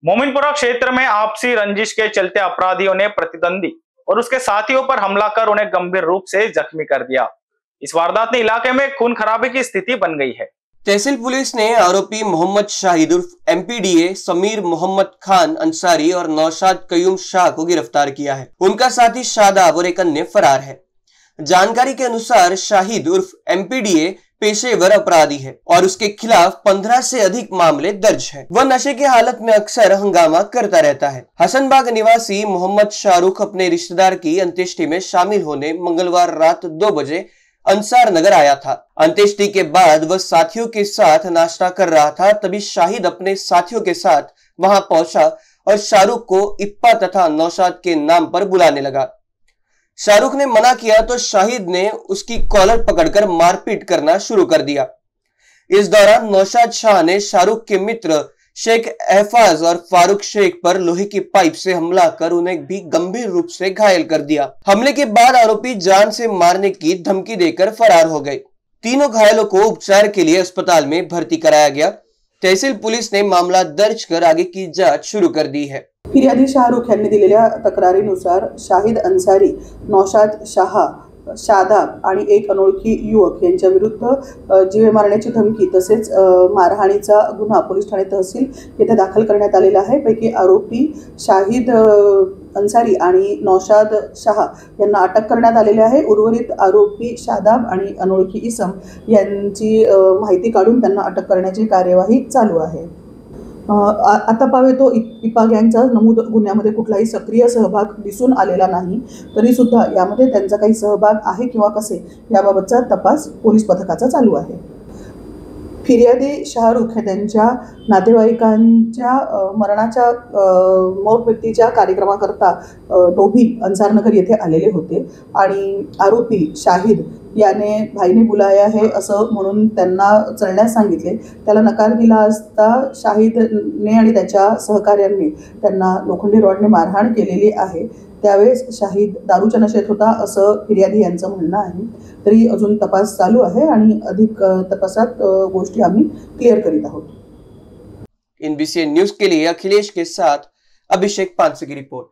मोमिनपुरा क्षेत्र में आपसी रंजिश के चलते अपराधियों ने प्रतिद्वंदी और उसके साथियों पर हमला कर उन्हें गंभीर रूप से जख्मी कर दिया। इस वारदात ने इलाके में खून खराबे की स्थिति बन गई है। तहसील पुलिस ने आरोपी मोहम्मद शाहिद उर्फ एमपीडीए समीर मोहम्मद खान अंसारी और नौशाद कयूम शाह को गिरफ्तार किया है। उनका साथी शादाब और एक अन्य फरार है। जानकारी के अनुसार शाहिद उर्फ एमपीडीए पेशेवर अपराधी है और उसके खिलाफ 15 से अधिक मामले दर्ज हैं। वह नशे की हालत में अक्सर हंगामा करता रहता है। हसनबाग निवासी मोहम्मद शाहरुख अपने रिश्तेदार की अंत्येष्टि में शामिल होने मंगलवार रात 2 बजे अंसार नगर आया था। अंत्येष्टि के बाद वह साथियों के साथ नाश्ता कर रहा था, तभी शाहिद अपने साथियों के साथ वहां पहुंचा और शाहरुख को इप्पा तथा नौशाद के नाम पर बुलाने लगा। शाहरुख ने मना किया तो शाहिद ने उसकी कॉलर पकड़कर मारपीट करना शुरू कर दिया। इस दौरान नौशाद शाह ने शाहरुख के मित्र शेख एहफाज और फारूक शेख पर लोहे की पाइप से हमला कर उन्हें भी गंभीर रूप से घायल कर दिया। हमले के बाद आरोपी जान से मारने की धमकी देकर फरार हो गए। तीनों घायलों को उपचार के लिए अस्पताल में भर्ती कराया गया। तहसील पुलिस ने मामला दर्ज कर आगे की जांच शुरू कर दी है। फिर्यादी शाहरुख यांनी दिलेल्या तक्रारीनुसार शाहिद अंसारी, नौशाद शाह, शादाब आणि एक अनोळखी युवक यांच्या विरुद्ध जीवे मारण्याची धमकी तसेच मारहाणीचा गुन्हा पोलीस ठाणे तहसील येथे दाखल करण्यात आलेला आहे। पैकी आरोपी शाहिद अंसारी आणि नौशाद शाह यांना अटक करण्यात आलेली आहे। उर्वरित आरोपी शादाब आणि अनोळखी इसम यांची माहिती काढून त्यांना अटक करण्याची कार्यवाही चालू आहे। आता पावे तो इप्पा गँगचा नमूद गुन्ह्यामध्ये कुठलाही सक्रिय सहभाग दिसून आलेला नाही, तरी सुद्धा यामध्ये त्यांचा काही सहभाग आहे किंवा कसे याबाबतचा तपास पोलीस पथकाचा चालू आहे। फिर्यादी शाहरुख हे त्यांच्या नातेवाईकांच्या मरणाच्या मौत व्यक्तीच्या कार्यक्रमाकरता डोभी अंसारनगर येथे आलेले होते आणि आरोपी शाहिद याने भाईने बुलाया है असं म्हणून त्यांना चलण्यास सांगितले। त्याला नकार दिला असता शाहिदने आणि त्याच्या सहकाऱ्यांनी त्यांना लोखंडी रॉडने मारहाण केलेली आहे। त्यावेळेस शाहिद दारूच्या नशेत होता असं फिर्यादी यांचं म्हणणं आहे। तरी अजून तपास चालू आहे आणि अधिक तपासात गोष्टी आम्ही क्लियर करीत आहोत। NBCN न्यूज के लिए अखिलेश के साथ अभिषेक पानसे की रिपोर्ट।